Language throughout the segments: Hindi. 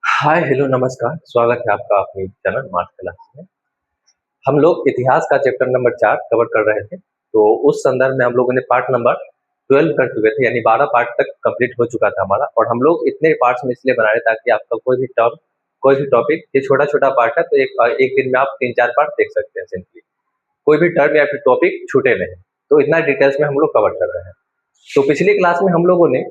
हाय हेलो नमस्कार, स्वागत है आपका अपने चैनल मार्च क्लास में। हम लोग इतिहास का चैप्टर नंबर 4 कवर कर रहे थे। तो उस संदर्भ में हम लोगों ने पार्ट नंबर 12 कर चुके थे, यानी 12 पार्ट तक कंप्लीट हो चुका था हमारा। और हम लोग इतने पार्ट्स में इसलिए बना रहे ताकि आपका कोई भी टॉपिक, ये छोटा-छोटा पार्ट है, तो एक दिन में आप 3-4 पार्ट देख सकते हैं सिंपली। कोई भी टर्म या फिर टॉपिक छूटे नहीं। तो इतना डिटेल्स में हम लोग कवर कर रहे हैं। तो पिछली क्लास में हम लोगों ने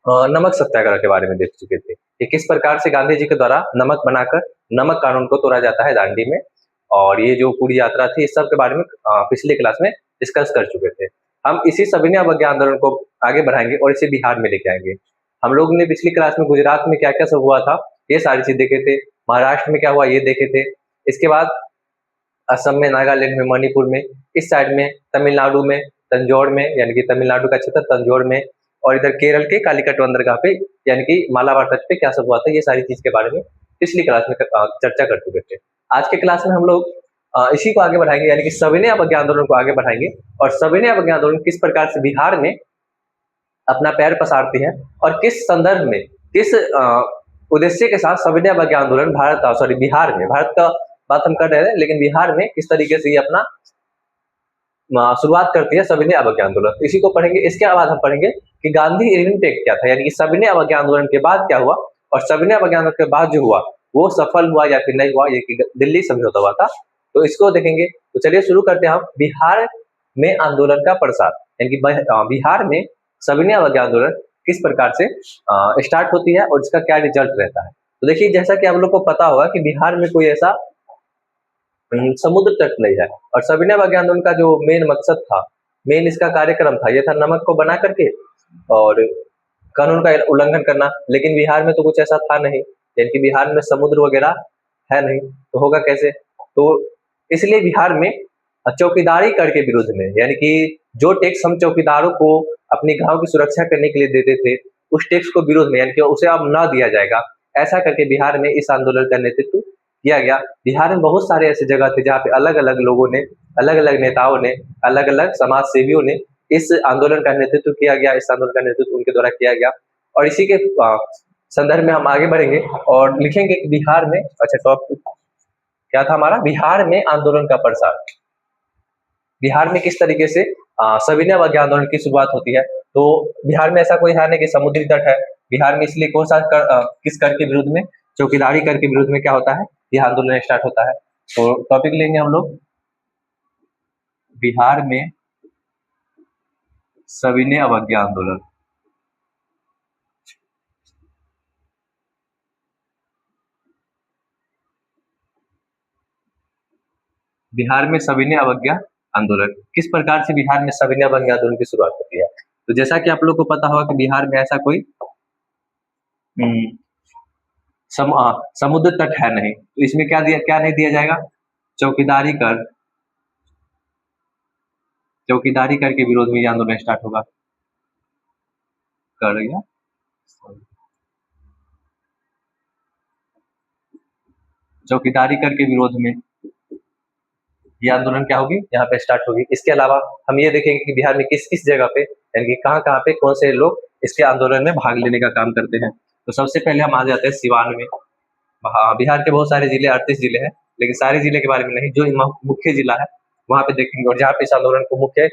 नमक सत्याग्रह के बारे में देख चुके थे कि किस प्रकार से गांधी जी के द्वारा नमक बनाकर नमक कानून को तोड़ा जाता है दांडी में। और ये जो पूरी यात्रा थी, इस सब के बारे में पिछली क्लास में डिस्कस कर चुके थे। हम इसी सविनय अवज्ञा आंदोलन को आगे बढ़ाएंगे और इसे बिहार में लेके आएंगे। हम लोग ने पिछली क्लास में गुजरात में क्या क्या सब हुआ था, ये सारी चीज देखे थे। महाराष्ट्र में क्या हुआ, ये देखे थे। इसके बाद असम में, नागालैंड में, मणिपुर में, इस साइड में तमिलनाडु में, तंजौर में, यानी कि तमिलनाडु का क्षेत्र तंजौर में, और इधर केरल के कालिकट बंदरगाह पे, यानी कि मालाबार तट पे क्या सब हुआ था, ये सारी चीज के बारे में पिछली क्लास में चर्चा कर चुके थे। आज के क्लास में हम लोग इसी को आगे बढ़ाएंगे, यानी कि सविनय अवज्ञा आंदोलन को आगे बढ़ाएंगे। और सविनय अवज्ञा आंदोलन किस प्रकार से बिहार में अपना पैर पसारती है और किस संदर्भ में, किस उद्देश्य के साथ सविनय अवज्ञा आंदोलन बिहार में, भारत का बात हम कर रहे हैं, लेकिन बिहार में किस तरीके से ये अपना शुरुआत करती है सविनय अवज्ञा आंदोलन, इसी को पढ़ेंगे। इसके बाद हम पढ़ेंगे कि गांधी इरविन पैक्ट क्या था, यानी कि सविनय अवज्ञा आंदोलन के बाद क्या हुआ और सविनय अवज्ञा आंदोलन के बाद जो हुआ वो सफल हुआ या फिर नहीं हुआ, ये कि दिल्ली समझौता हुआ था, तो इसको देखेंगे। तो चलिए शुरू करते हैं हम बिहार में आंदोलन का प्रसार, यानी कि बिहार में सविनय अवज्ञा आंदोलन किस प्रकार से स्टार्ट होती है और इसका क्या रिजल्ट रहता है। तो देखिए, जैसा कि आप लोग को पता होगा कि बिहार में कोई ऐसा समुद्र तट नहीं है। और सविनय अवज्ञा आंदोलन का जो मेन मकसद था, मेन इसका कार्यक्रम था, ये था नमक को बना करके और कानून का उल्लंघन करना। लेकिन बिहार में तो कुछ ऐसा था नहीं, यानी कि बिहार में समुद्र वगैरह है नहीं, तो होगा कैसे। तो इसलिए बिहार में चौकीदारी कर के विरुद्ध में, यानी कि जो टैक्स हम चौकीदारों को अपनी गांव की सुरक्षा करने के लिए देते थे, उस टैक्स को विरोध में, यानी कि उसे अब न दिया जाएगा, ऐसा करके बिहार में इस आंदोलन का नेतृत्व किया गया। बिहार में बहुत सारे ऐसे जगह थे जहाँ पे अलग अलग लोगों ने, अलग अलग नेताओं ने, अलग अलग समाज सेवियों ने इस आंदोलन का नेतृत्व किया गया, इस आंदोलन का नेतृत्व उनके द्वारा किया गया। और इसी के संदर्भ में हम आगे बढ़ेंगे और लिखेंगे कि बिहार में, अच्छा टॉपिक क्या था हमारा, बिहार में आंदोलन का प्रसार। बिहार में किस तरीके से सविनय अवज्ञा आंदोलन की शुरुआत होती है। तो बिहार में ऐसा कोई है नहीं कि समुद्री तट है। बिहार में इसलिए कौन सा किस कर के विरुद्ध में, चौकीदारी कर के विरुद्ध में क्या होता है, यह आंदोलन स्टार्ट होता है। तो टॉपिक लेंगे हम लोग बिहार में सविनय अवज्ञा आंदोलन। बिहार में सविनय अवज्ञा आंदोलन किस प्रकार से बिहार में सविनय अवज्ञा आंदोलन की शुरुआत होती है। तो जैसा कि आप लोग को पता होगा कि बिहार में ऐसा कोई समुद्र तट है नहीं, तो इसमें क्या नहीं दिया जाएगा, चौकीदारी कर, चौकीदारी कर के विरोध में ये आंदोलन स्टार्ट होगा। कर या चौकीदारी कर के विरोध में ये आंदोलन क्या होगी, यहाँ पे स्टार्ट होगी। इसके अलावा हम ये देखेंगे कि बिहार में किस किस जगह पे, यानी कि कहाँ कहाँ पे कौन से लोग इसके आंदोलन में भाग लेने का काम करते हैं। तो सबसे पहले हम आ जाते हैं सिवान में। बिहार के बहुत सारे जिले, 38 जिले हैं, लेकिन सारे जिले के बारे में नहीं, जो मुख्य जिला है वहां पे देखेंगे। और जहाँ पे इस आंदोलन को मुख्य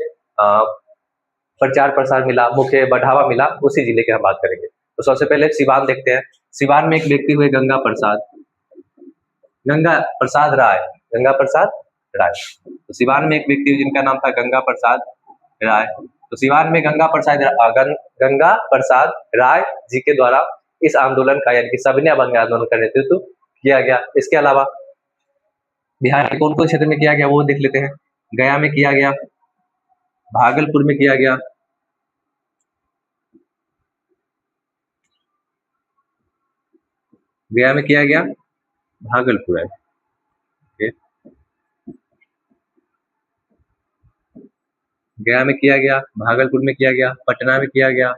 प्रचार प्रसार मिला, मुख्य बढ़ावा मिला, उसी जिले की हम बात करेंगे। तो सबसे पहले सिवान देखते हैं। सिवान में एक व्यक्ति हुए गंगा प्रसाद राय, गंगा प्रसाद राय। तो सिवान में एक व्यक्ति जिनका नाम था गंगा प्रसाद राय। तो सिवान में गंगा प्रसाद राय जी के द्वारा इस आंदोलन का, यानी कि सविनय अवज्ञा आंदोलन का नेतृत्व किया गया। इसके अलावा बिहार के कौन कौन क्षेत्र में किया गया वो देख लेते हैं। गया में किया गया, भागलपुर में किया गया, गया में किया गया, भागलपुर है, गया में किया गया, भागलपुर में किया गया, पटना में किया गया,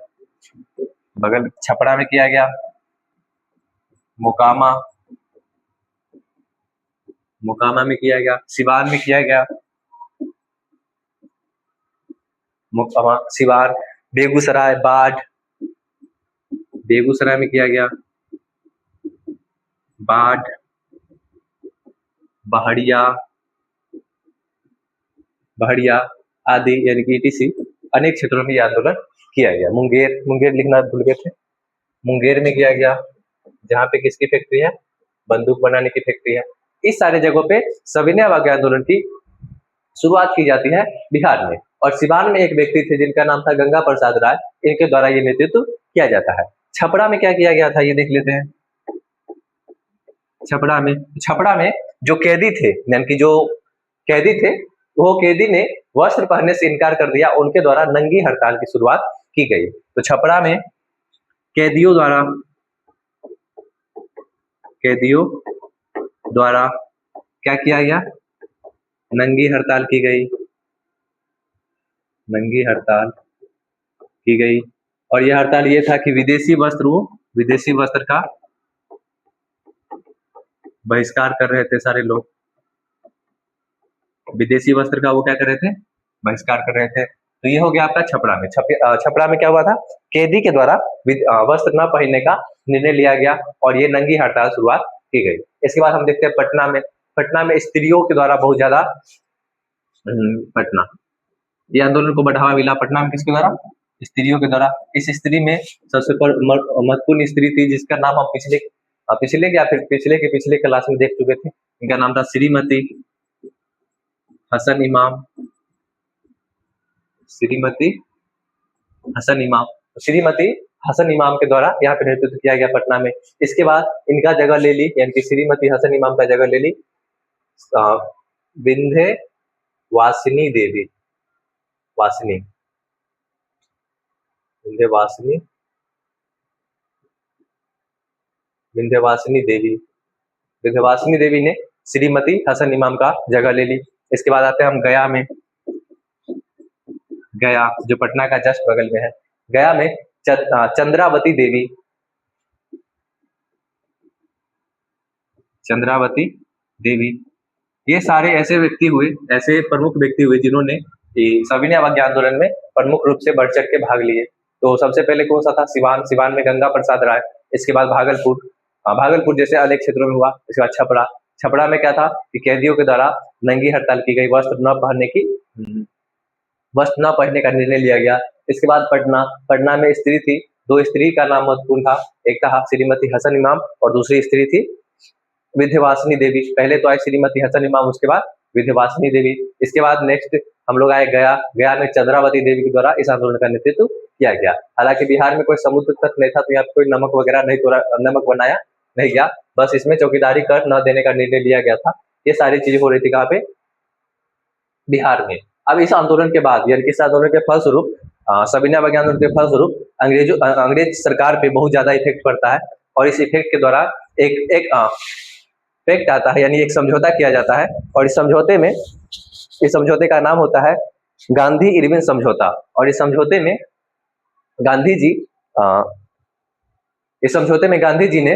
बगल छपरा में किया गया, मोकामा में किया गया, सिवान में किया गया, सिवान, बेगूसराय, बाढ़, बेगूसराय में किया गया, बाढ़, बहड़िया आदि यानी कि ईटीसी अनेक क्षेत्रों में यह आंदोलन किया गया। मुंगेर लिखना भूल गए थे, मुंगेर में किया गया, जहाँ पे किसकी फैक्ट्री है, बंदूक बनाने की फैक्ट्री है। इस सारे जगहों पे सविनय अवज्ञा आंदोलन की शुरुआत की जाती है बिहार में। और सिवान में एक व्यक्ति थे जिनका नाम था गंगा प्रसाद राय, इनके द्वारा ये नेतृत्व किया जाता है। छपरा में क्या किया गया था ये देख लेते हैं। छपरा में जो कैदी थे, यानी कि जो कैदी थे, वो कैदी ने वस्त्र पहनने से इनकार कर दिया, उनके द्वारा नंगी हड़ताल की शुरुआत की गई। तो छपरा में कैदियों द्वारा क्या किया गया, नंगी हड़ताल की गई। और यह हड़ताल ये था कि विदेशी वस्त्र का बहिष्कार कर रहे थे सारे लोग, विदेशी वस्त्र का वो क्या कर रहे थे, बहिष्कार कर रहे थे। तो ये हो गया आपका छपरा में। छपरा में क्या हुआ था, कैदी के द्वारा वस्त्र न पहनने का निर्णय लिया गया और ये नंगी हड़ताल शुरुआत की गई। इसके बाद हम देखते हैं पटना में स्त्रियों के द्वारा बहुत ज्यादा ये आंदोलन को बढ़ावा मिला। पटना में किसके द्वारा, स्त्रियों के द्वारा। इस स्त्री में सबसे महत्वपूर्ण स्त्री थी जिसका नाम हम पिछले क्लास में देख चुके थे। इनका नाम था श्रीमती हसन इमाम। श्रीमती हसन इमाम के द्वारा यहाँ पे नेतृत्व किया गया पटना में। इसके बाद इनका जगह ले ली, यानी कि श्रीमती हसन इमाम का जगह ले ली विंध्यवासिनी देवी ने श्रीमती हसन इमाम का जगह ले ली। इसके बाद आते हैं हम गया जो पटना का जस्ट बगल में है। गया में चंद्रावती देवी, ये सारे ऐसे प्रमुख व्यक्ति हुए जिन्होंने सविनय अवज्ञा आंदोलन में प्रमुख रूप से बढ़ चढ़ के भाग लिए। तो सबसे पहले कौन सा था, सिवान में गंगा प्रसाद राय। इसके बाद भागलपुर जैसे अनेक क्षेत्रों में हुआ। इसके बाद छपरा में क्या था कि कैदियों के द्वारा नंगी हड़ताल की गई, वस्त्र न पहनने का निर्णय लिया गया। इसके बाद पटना में स्त्री थी, दो स्त्री का नाम महत्वपूर्ण था, एक था श्रीमती हसन इमाम और दूसरी स्त्री थी विंध्यवासिनी देवी। पहले तो आई श्रीमती हसन इमाम, उसके बाद विंध्यवासिनी देवी। इसके बाद नेक्स्ट हम लोग आए गया में चंद्रावती देवी के द्वारा इस आंदोलन का नेतृत्व किया गया। हालांकि बिहार में कोई समुद्र तट नहीं था, तो यहाँ पे कोई नमक वगैरह नमक बनाया नहीं गया, बस इसमें चौकीदारी कर न देने का निर्णय लिया गया था। ये सारी चीजें हो रही थी कहाँ पे, बिहार में। अब इस आंदोलन के बाद, यानी इस आंदोलन के फलस्वरूप, सविनय अवज्ञा आंदोलन के फलस्वरूप अंग्रेज सरकार पे बहुत ज्यादा इफेक्ट पड़ता है। और इस इफेक्ट के द्वारा एक इफेक्ट आता है, यानी एक समझौता किया जाता है। और इस समझौते का नाम होता है गांधी इरविन समझौता। और इस समझौते में गांधी जी ने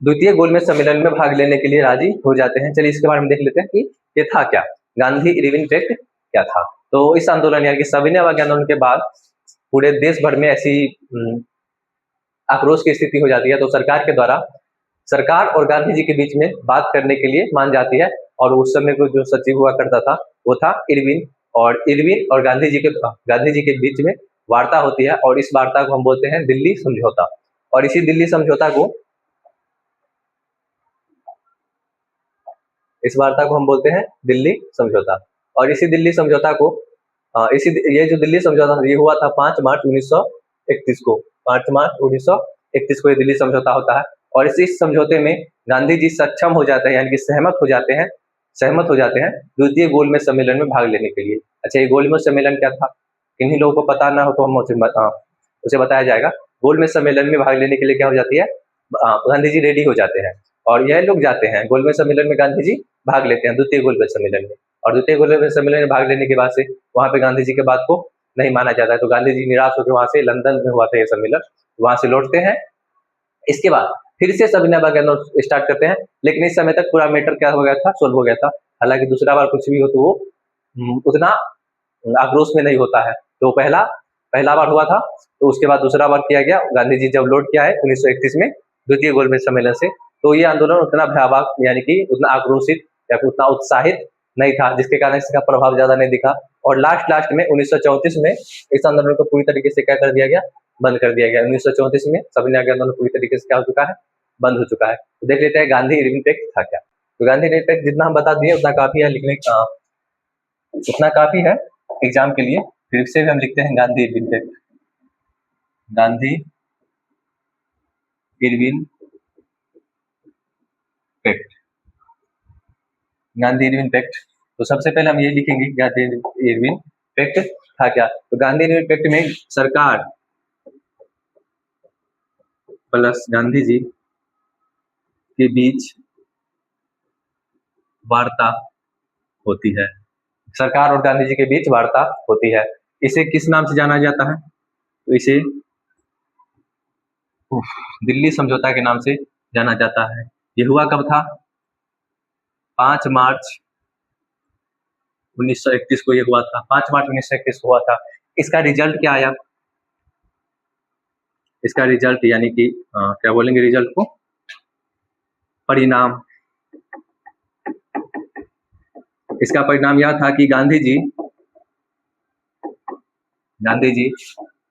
द्वितीय गोलमेज सम्मेलन में भाग लेने के लिए राजी हो जाते हैं। चलिए इसके बारे में देख लेते हैं कि ये था क्या, गांधी इरविन पैक्ट क्या था। तो इस आंदोलन यानी कि सविनय अवज्ञा आंदोलन के बाद पूरे देश भर में ऐसी आक्रोश की स्थिति हो जाती है। तो सरकार और गांधी जी के बीच में बात करने के लिए मान जाती है। और उस समय को जो सचिव हुआ करता था वो था इरविन और गांधी जी के बीच में वार्ता होती है। और इस वार्ता को हम बोलते हैं दिल्ली समझौता। और इसी दिल्ली समझौता को हम बोलते हैं दिल्ली समझौता। और इसी दिल्ली समझौता को ये जो दिल्ली समझौता ये हुआ था 5 मार्च 1931 को। 5 मार्च 1931 को ये दिल्ली समझौता होता है। और इस समझौते में गांधी जी सक्षम हो जाते हैं, यानी कि सहमत हो जाते हैं द्वितीय गोलमेज सम्मेलन में भाग लेने के लिए। अच्छा, ये गोलमेज सम्मेलन क्या था, किन्हीं लोगों को पता ना हो तो हम उसे बताया जाएगा। गोलमेज सम्मेलन में भाग लेने के लिए क्या हो जाती है, गांधी जी रेडी हो जाते हैं और यह लोग जाते हैं गोलमेज सम्मेलन में। गांधी जी भाग लेते हैं द्वितीय गोलमेज सम्मेलन में। और द्वितीय गोलमेज सम्मेलन में भाग लेने के बाद से वहां पे गांधी जी के बात को नहीं माना जाता है। तो गांधी जी निराश होकर वहां से, लंदन में हुआ था ये सम्मेलन, वहां से लौटते हैं। इसके बाद फिर से सविनय अवज्ञा आंदोलन स्टार्ट करते हैं। लेकिन इस समय तक पूरा मैटर क्या हो गया था, सोल्व हो गया था। हालांकि दूसरा बार कुछ भी हो तो वो उतना आक्रोश में नहीं होता है। तो पहला पहला बार हुआ था, तो उसके बाद दूसरा बार किया गया गांधी जी जब लौट के आए 1931 में द्वितीय गोलमेज सम्मेलन से। तो ये आंदोलन उतना भयावह यानी कि उतना आक्रोशित या फिर उतना उत्साहित नहीं था, जिसके कारण इसका प्रभाव ज्यादा नहीं दिखा। और लास्ट में 1934 में इस आंदोलन को पूरी तरीके से क्या कर दिया गया, बंद कर दिया गया। 1934 में सविनय आंदोलन पूरी तरीके से क्या हो चुका है, बंद हो चुका है। तो देख लेते हैं गांधी इरविन पैक्ट था क्या। तो गांधी इरविन पैक्ट जितना हम बता दिए उतना काफी है लिखने का, उतना काफी है एग्जाम के लिए। फिर से भी हम लिखते हैं Gandhi Irwin pact, Gandhi Irwin pact, Gandhi Irwin pact. तो सबसे पहले हम ये लिखेंगे गांधी इरविन पैक्ट था क्या। तो गांधी इरविन पैक्ट में सरकार प्लस गांधी जी के बीच वार्ता होती है, सरकार और गांधी जी के बीच वार्ता होती है। इसे किस नाम से जाना जाता है, तो इसे दिल्ली समझौता के नाम से जाना जाता है। ये हुआ कब था, 5 मार्च 1931 को ये हुआ था, 5 मार्च 1931 को हुआ था। इसका रिजल्ट क्या आया, इसका रिजल्ट यानी कि क्या बोलेंगे रिजल्ट को, परिणाम। इसका परिणाम यह था कि गांधी जी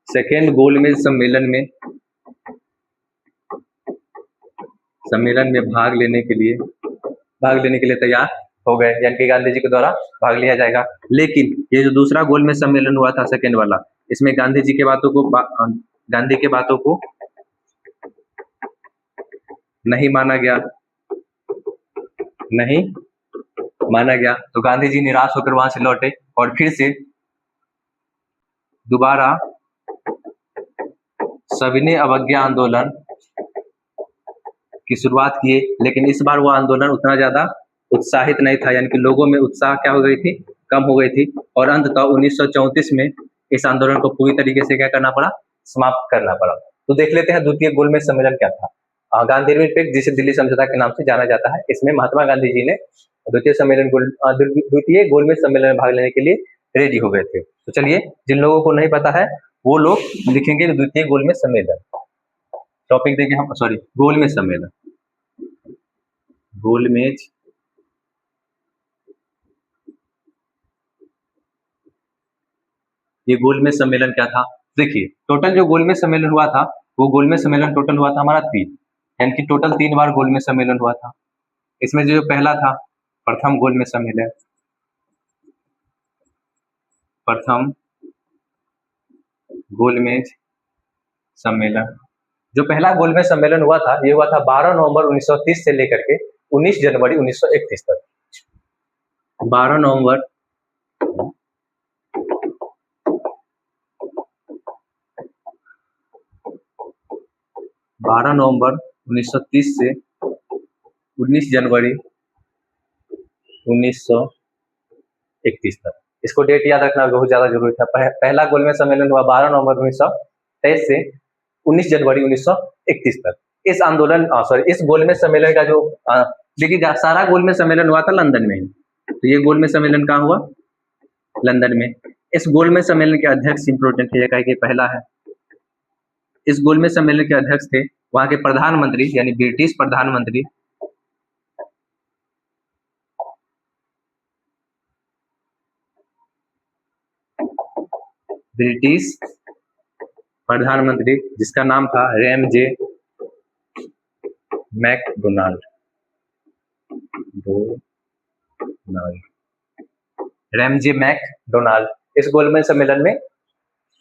सेकेंड गोलमेज सम्मेलन में भाग लेने के लिए तैयार हो गए, यानी कि गांधी जी के द्वारा भाग लिया जाएगा। लेकिन ये जो दूसरा गोलमेज सम्मेलन हुआ था सेकेंड वाला, इसमें गांधी के बातों को नहीं माना गया। तो गांधी जी निराश होकर वहां से लौटे और फिर से दोबारा सविनय अवज्ञा आंदोलन की शुरुआत किए। लेकिन इस बार वो आंदोलन उतना ज्यादा उत्साहित नहीं था, यानी कि लोगों में उत्साह क्या हो गई थी, कम हो गई थी। और अंततः 1934 में इस आंदोलन को पूरी तरीके से क्या करना पड़ा, समाप्त करना पड़ा। तो देख लेते हैं द्वितीय गोलमेज सम्मेलन क्या था। गांधी इरविन पैक्ट जिसे दिल्ली समझौता के नाम से जाना जाता है, इसमें महात्मा गांधी जी ने द्वितीय गोलमेज सम्मेलन में भाग लेने के लिए रेडी हो गए थे। तो चलिए, जिन लोगों को नहीं पता है वो लोग लिखेंगे द्वितीय गोलमेज सम्मेलन, टॉपिक देंगे हम, सॉरी गोलमेज सम्मेलन, गोलमेज ये गोलमेज सम्मेलन क्या था। देखिए टोटल जो गोलमेज सम्मेलन हुआ था, वो गोलमेज सम्मेलन टोटल हुआ था हमारा 3, यानी कि टोटल 3 बार गोलमेज सम्मेलन हुआ था। इसमें जो पहला था प्रथम गोलमेज सम्मेलन, प्रथम गोलमेज सम्मेलन। जो पहला गोलमेज सम्मेलन हुआ था, ये हुआ था 12 नवंबर 1930 से लेकर के 19 जनवरी 1931 तक। 12 नवंबर 1930 से 19 जनवरी 1931 तक। इसको डेट याद रखना बहुत ज्यादा जरूरी था। पहला गोलमेज सम्मेलन हुआ 12 नवंबर 1923 से 19 जनवरी 1931 तक। इस गोलमेज सम्मेलन का जो देखिए सारा गोलमेज सम्मेलन हुआ था लंदन में। तो ये गोलमेज सम्मेलन कहाँ हुआ, लंदन में। इस गोलमेज सम्मेलन के अध्यक्ष इंपोर्टेंट है, ये पहला है। इस गोलमेज सम्मेलन के अध्यक्ष थे वहां के प्रधानमंत्री, यानी ब्रिटिश प्रधानमंत्री जिसका नाम था रैमजे मैकडोनाल्ड। रैमजे मैकडोनाल्ड इस गोलमेज सम्मेलन में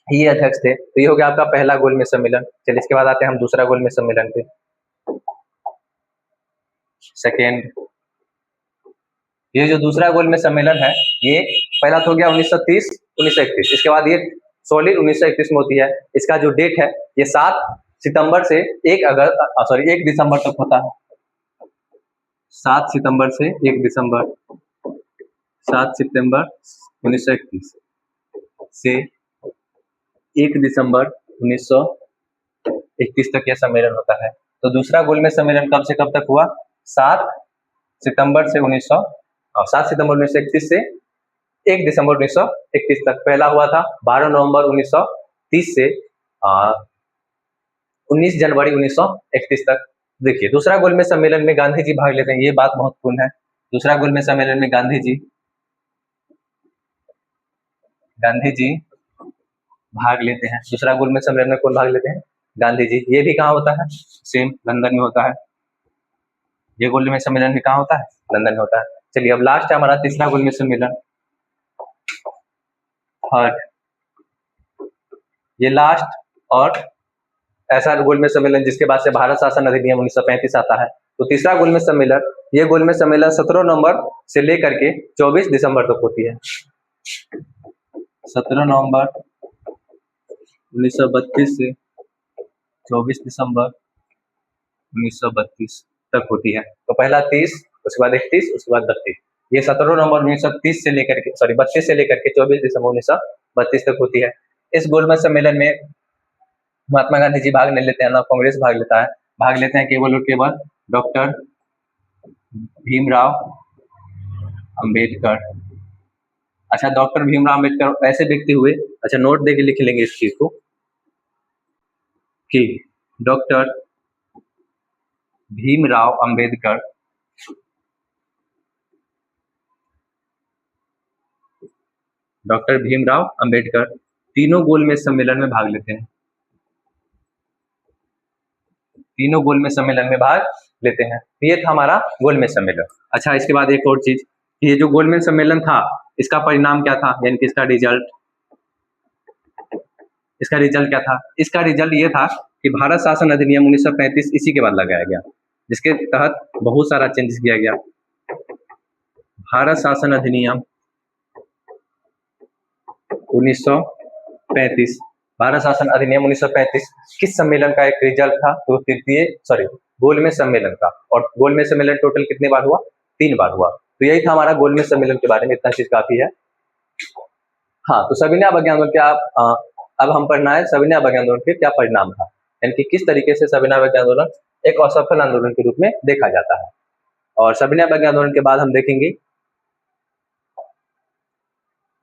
ये अध्यक्ष थे। तो ये हो गया आपका पहला गोलमेज सम्मेलन। चलिए इसके बाद आते हैं हम दूसरा गोलमेज सम्मेलन पे, सेकेंड। ये जो दूसरा गोलमेज सम्मेलन है, ये पहला तो हो गया 1930 1931, इसके बाद ये सॉलिड 1931 में होती है। इसका जो डेट है ये 7 सितंबर से 1 दिसंबर तक होता है। 7 सितंबर से 1 दिसंबर, 7 सितंबर 1931 से 1 दिसंबर 1931 तक यह सम्मेलन होता है। तो दूसरा गोलमेज सम्मेलन कब से कब तक हुआ, 7 सितंबर 1931 से 1 दिसंबर 1931 तक। पहला हुआ था 12 नवंबर 1930 30 से 19 जनवरी 1931 तक। देखिए, दूसरा गोलमेज सम्मेलन में गांधी जी भाग लेते हैं, ये बात महत्वपूर्ण है। दूसरा गोलमेज सम्मेलन में गांधी जी भाग लेते हैं। दूसरा गोलमेज सम्मेलन में कौन भाग लेते हैं? गांधी जी। ये भी कहाँ होता है? सेम लंदन में होता है। ये गोलमेज सम्मेलन भी कहाँ होता है? लंदन में होता है। चलिए, अब लास्ट है हमारा तीसरा गोलमेज सम्मेलन, थर्ड। ये लास्ट और ऐसा गोलमेज सम्मेलन जिसके बाद से भारत शासन अधिनियम 1935 आता है। तो तीसरा गोलमेज सम्मेलन, ये गोलमेज सम्मेलन 17 नवंबर से लेकर के 24 दिसंबर तक होती है। 17 नवंबर 1932 से 24 दिसंबर 1932 तक होती है। तो पहला 30, उसके बाद 31, उसके बाद 32। ये 17 नवंबर 1930 से लेकर के 32 से लेकर के 24 दिसंबर 1932 तक होती है। इस गोलमेज सम्मेलन में महात्मा गांधी जी भाग नहीं लेते हैं, ना कांग्रेस भाग लेता है। भाग लेते हैं केवल और केवल डॉक्टर भीमराव अंबेडकर। अच्छा, डॉक्टर भीमराव अंबेडकर ऐसे व्यक्ति हुए, अच्छा नोट देके लिख लेंगे इस चीज को कि डॉक्टर भीमराव अंबेडकर तीनों गोलमेज सम्मेलन में भाग लेते हैं। तीनों गोलमेज सम्मेलन में भाग लेते हैं। ये था हमारा गोलमेज सम्मेलन। अच्छा, इसके बाद एक और चीज, ये जो गोलमेज सम्मेलन था, इसका परिणाम क्या था, यानी कि इसका रिजल्ट क्या था? इसका रिजल्ट ये था कि भारत शासन अधिनियम 1935 इसी के बाद लगाया गया, जिसके तहत बहुत सारा चेंजेस किया गया। भारत शासन अधिनियम 1935, भारत शासन अधिनियम 1935 किस सम्मेलन का एक रिजल्ट था? तो गोलमेज सम्मेलन का। और गोलमेज सम्मेलन टोटल कितने बार हुआ? 3 बार हुआ। तो यही था हमारा गोलमेज सम्मेलन के बारे में, इतना चीज काफी है। हाँ, तो सविनय अवज्ञा आंदोलन क्या, अब हम पढ़ना है सविनय अवज्ञा आंदोलन के क्या परिणाम था, यानी कि किस तरीके से सविनय अवज्ञा आंदोलन एक असफल आंदोलन के रूप में देखा जाता है। और सविनय अवज्ञा आंदोलन के बाद हम देखेंगे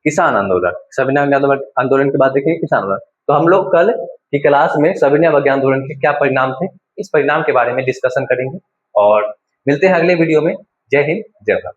किसान आंदोलन। सविनय अवज्ञा आंदोलन के बाद देखेंगे किसान आंदोलन। तो हम लोग कल की क्लास में सविनय अवज्ञा आंदोलन के क्या परिणाम थे, इस परिणाम के बारे में डिस्कशन करेंगे। और मिलते हैं अगले वीडियो में। जय हिंद, जय भारत।